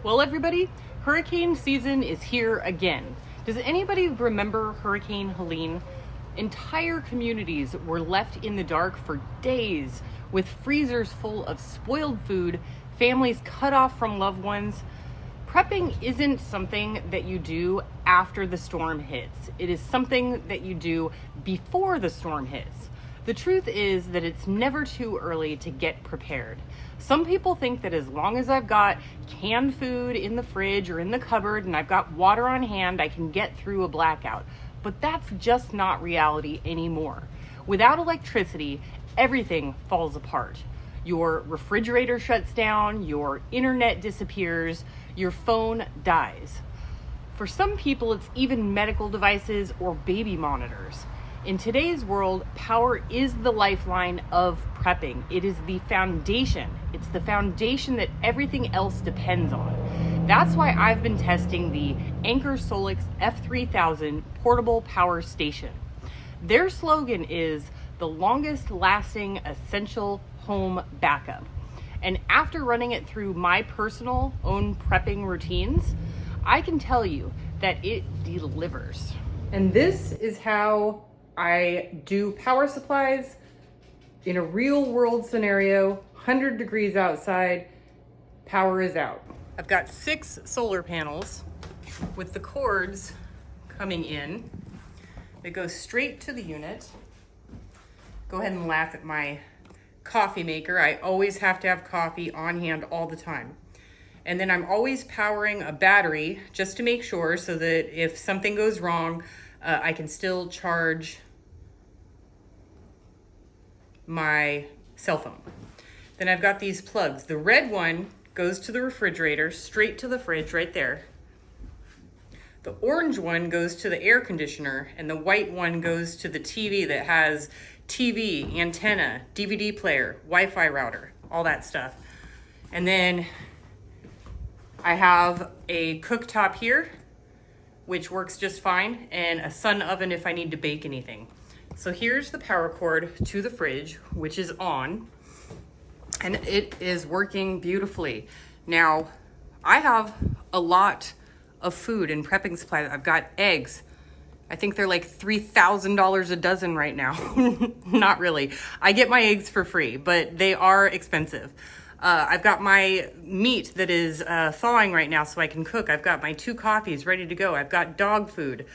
Well, everybody, hurricane season is here again. Does anybody remember Hurricane Helene? Entire communities were left in the dark for days with freezers full of spoiled food, families cut off from loved ones. Prepping isn't something that you do after the storm hits. It is something that you do before the storm hits. The truth is that it's never too early to get prepared. Some people think that as long as I've got canned food in the fridge or in the cupboard and I've got water on hand, I can get through a blackout. But that's just not reality anymore. Without electricity, everything falls apart. Your refrigerator shuts down, your internet disappears, your phone dies. For some people, it's even medical devices or baby monitors. In today's world, power is the lifeline of prepping. It is the foundation. It's the foundation that everything else depends on. That's why I've been testing the Anker SOLIX F3000 portable power station. Their slogan is the longest lasting essential home backup. And after running it through my personal own prepping routines, I can tell you that it delivers. And this is how I do power supplies in a real world scenario, 100 degrees outside, power is out. I've got 6 solar panels with the cords coming in. They go straight to the unit. Go ahead and laugh at my coffee maker. I always have to have coffee on hand all the time. And then I'm always powering a battery just to make sure so that if something goes wrong, I can still charge my cell phone. Then I've got these plugs. The red one goes to the refrigerator, straight to the fridge right there. The orange one goes to the air conditioner, and the white one goes to the TV that has TV, antenna, DVD player, Wi-Fi router, all that stuff. And then I have a cooktop here, which works just fine, and a sun oven if I need to bake anything. So here's the power cord to the fridge, which is on, and it is working beautifully. Now, I have a lot of food and prepping supplies. I've got eggs. I think they're like $3,000 a dozen right now. Not really. I get my eggs for free, but they are expensive. I've got my meat that is thawing right now so I can cook. I've got my 2 coffees ready to go. I've got dog food,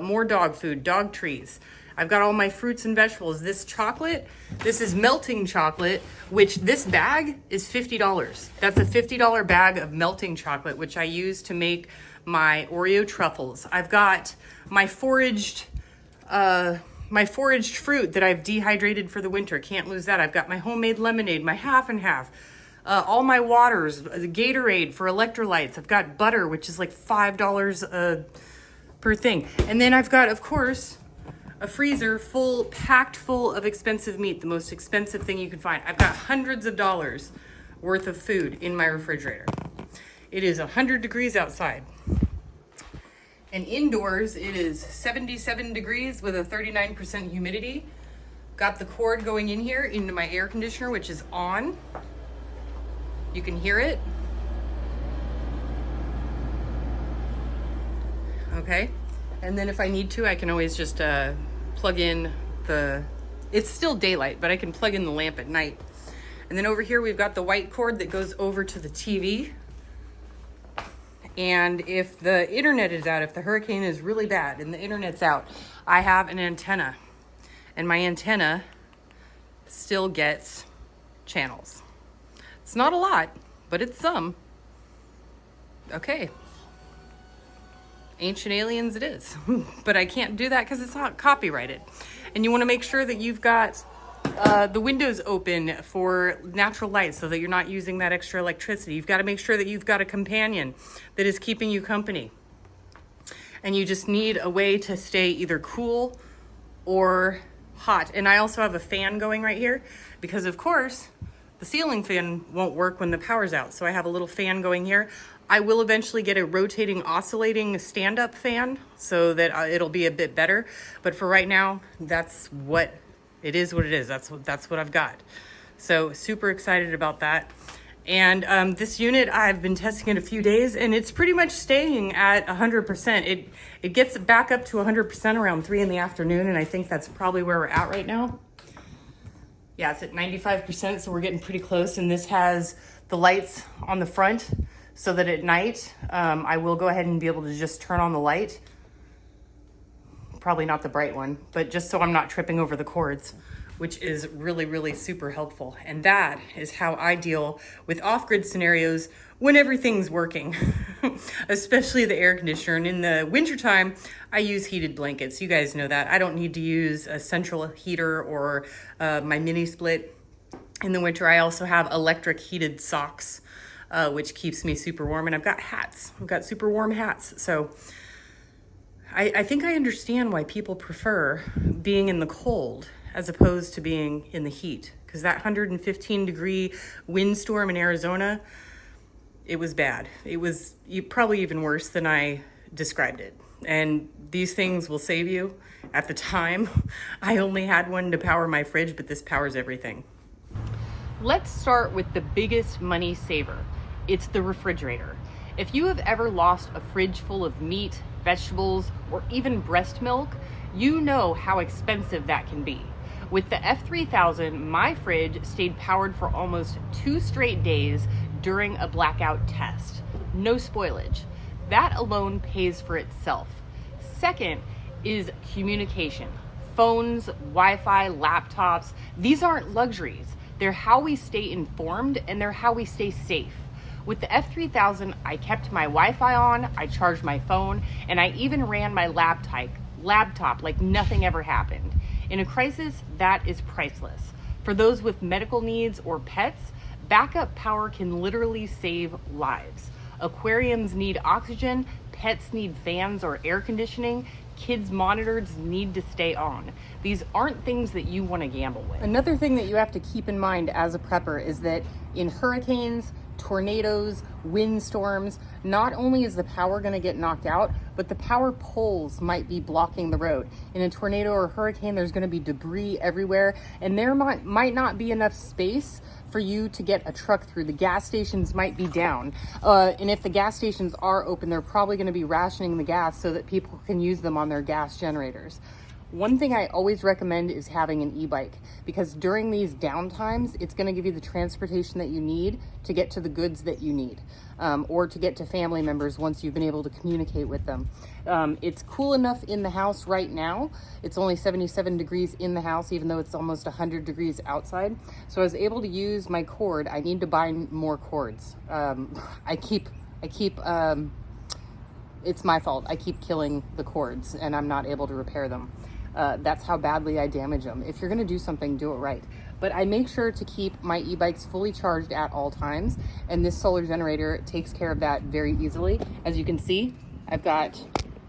more dog food, dog treats. I've got all my fruits and vegetables. This chocolate, this is melting chocolate, which this bag is $50. That's a $50 bag of melting chocolate, which I use to make my Oreo truffles. I've got my foraged fruit that I've dehydrated for the winter. Can't lose that. I've got my homemade lemonade, my half and half. All my waters, the Gatorade for electrolytes. I've got butter, which is like $5 per thing. And then I've got, of course, a freezer packed full of expensive meat, the most expensive thing you can find. I've got hundreds of dollars worth of food in my refrigerator. It is 100 degrees outside. And indoors, it is 77 degrees with a 39% humidity. Got the cord going in here into my air conditioner, which is on. You can hear it. Okay. And then if I need to, I can always just plug in it's still daylight, but I can plug in the lamp at night. And then over here, we've got the white cord that goes over to the TV. And if the internet is out, if the hurricane is really bad and the internet's out, I have an antenna. And my antenna still gets channels. It's not a lot, but it's some. Okay. Ancient Aliens it is. But I can't do that because it's not copyrighted. And you want to make sure that you've got the windows open for natural light so that you're not using that extra electricity. You've got to make sure that you've got a companion that is keeping you company. And you just need a way to stay either cool or hot. And I also have a fan going right here because, of course, the ceiling fan won't work when the power's out. So I have a little fan going here. I will eventually get a rotating, oscillating stand-up fan so that it'll be a bit better. But for right now, that's what it is. That's what I've got. So super excited about that. And this unit, I've been testing it a few days, and it's pretty much staying at 100%. It gets back up to 100% around 3 in the afternoon, and I think that's probably where we're at right now. Yeah, it's at 95%, so we're getting pretty close. And this has the lights on the front so that at night, I will go ahead and be able to just turn on the light. Probably not the bright one, but just so I'm not tripping over the cords, which is really, really super helpful. And that is how I deal with off-grid scenarios when everything's working, especially the air conditioner. And in the wintertime, I use heated blankets. You guys know that. I don't need to use a central heater or my mini split. In the winter, I also have electric heated socks, which keeps me super warm. And I've got hats. I've got super warm hats. So I think I understand why people prefer being in the cold as opposed to being in the heat, because that 115-degree windstorm in Arizona, it was bad. It was probably even worse than I described it. And these things will save you. At the time, I only had one to power my fridge, but this powers everything. Let's start with the biggest money saver. It's the refrigerator. If you have ever lost a fridge full of meat, vegetables, or even breast milk, you know how expensive that can be. With the F3000, my fridge stayed powered for almost 2 straight days during a blackout test. No spoilage. That alone pays for itself. Second is communication. Phones, Wi-Fi, laptops, these aren't luxuries. They're how we stay informed, and they're how we stay safe. With the F3000, I kept my Wi-Fi on, I charged my phone, and I even ran my laptop like nothing ever happened. In a crisis, that is priceless. For those with medical needs or pets, backup power can literally save lives. Aquariums need oxygen, pets need fans or air conditioning, kids' monitors need to stay on. These aren't things that you want to gamble with. Another thing that you have to keep in mind as a prepper is that in hurricanes, tornadoes, windstorms, not only is the power going to get knocked out, but the power poles might be blocking the road. In a tornado or hurricane, there's going to be debris everywhere, and there might not be enough space for you to get a truck through. The gas stations might be down. And if the gas stations are open, they're probably going to be rationing the gas so that people can use them on their gas generators. One thing I always recommend is having an e-bike, because during these downtimes, it's going to give you the transportation that you need to get to the goods that you need, or to get to family members once you've been able to communicate with them. It's cool enough in the house right now. It's only 77 degrees in the house, even though it's almost 100 degrees outside. So I was able to use my cord. I need to buy more cords. It's my fault. I keep killing the cords and I'm not able to repair them. That's how badly I damage them. If you're going to do something, do it right. But I make sure to keep my e-bikes fully charged at all times, and this solar generator takes care of that very easily. As you can see, I've got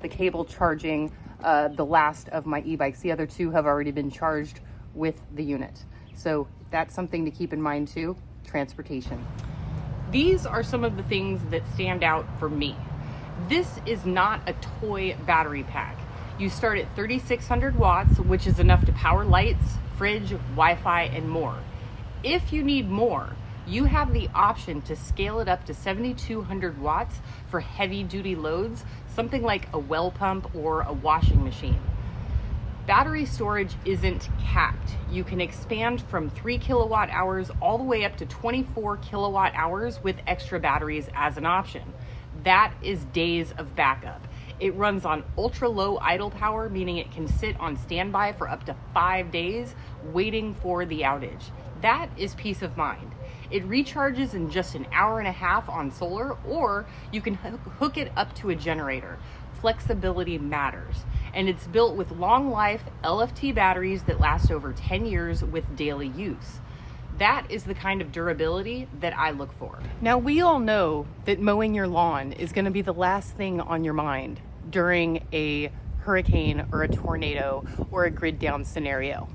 the cable charging the last of my e-bikes. The other two have already been charged with the unit. So that's something to keep in mind too, transportation. These are some of the things that stand out for me. This is not a toy battery pack. You start at 3,600 watts, which is enough to power lights, fridge, Wi-Fi, and more. If you need more, you have the option to scale it up to 7,200 watts for heavy duty loads, something like a well pump or a washing machine. Battery storage isn't capped. You can expand from 3 kilowatt hours all the way up to 24 kilowatt hours with extra batteries as an option. That is days of backup. It runs on ultra low idle power, meaning it can sit on standby for up to 5 days waiting for the outage. That is peace of mind. It recharges in just an hour and a half on solar, or you can hook it up to a generator. Flexibility matters. And it's built with long life LFP batteries that last over 10 years with daily use. That is the kind of durability that I look for. Now, we all know that mowing your lawn is going to be the last thing on your mind during a hurricane or a tornado or a grid down scenario.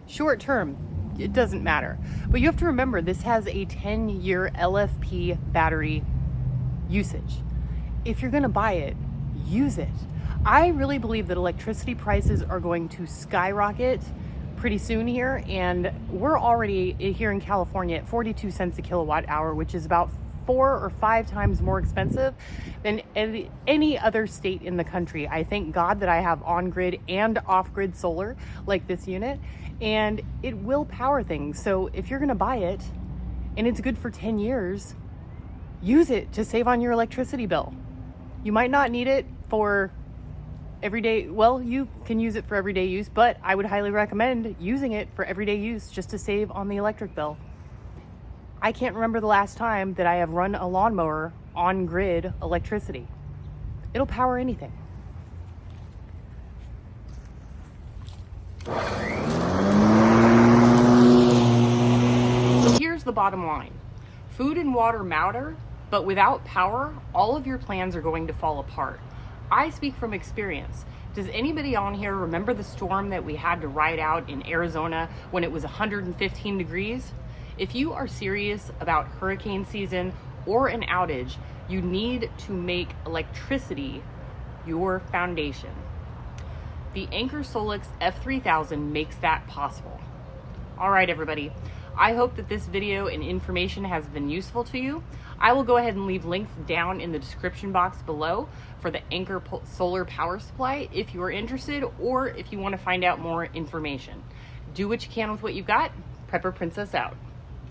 Short term, it doesn't matter. But you have to remember, this has a 10-year LFP battery usage. If you're going to buy it, use it. I really believe that electricity prices are going to skyrocket pretty soon here, and we're already here in California at 42 cents a kilowatt hour, which is about 4 or 5 times more expensive than any other state in the country. I thank God that I have on-grid and off-grid solar like this unit, and it will power things. So if you're gonna buy it and it's good for 10 years, use it to save on your electricity bill. You might not need it for everyday, well, you can use it for everyday use, but I would highly recommend using it for everyday use just to save on the electric bill. I can't remember the last time that I have run a lawnmower on grid electricity. It'll power anything. So here's the bottom line. Food and water matter, but without power, all of your plans are going to fall apart. I speak from experience. Does anybody on here remember the storm that we had to ride out in Arizona when it was 115 degrees? If you are serious about hurricane season or an outage, you need to make electricity your foundation. The Anker SOLIX F3000 makes that possible. All right, everybody. I hope that this video and information has been useful to you. I will go ahead and leave links down in the description box below for the Anker solar power supply if you are interested, or if you want to find out more information. Do what you can with what you've got. Prepper Princess out.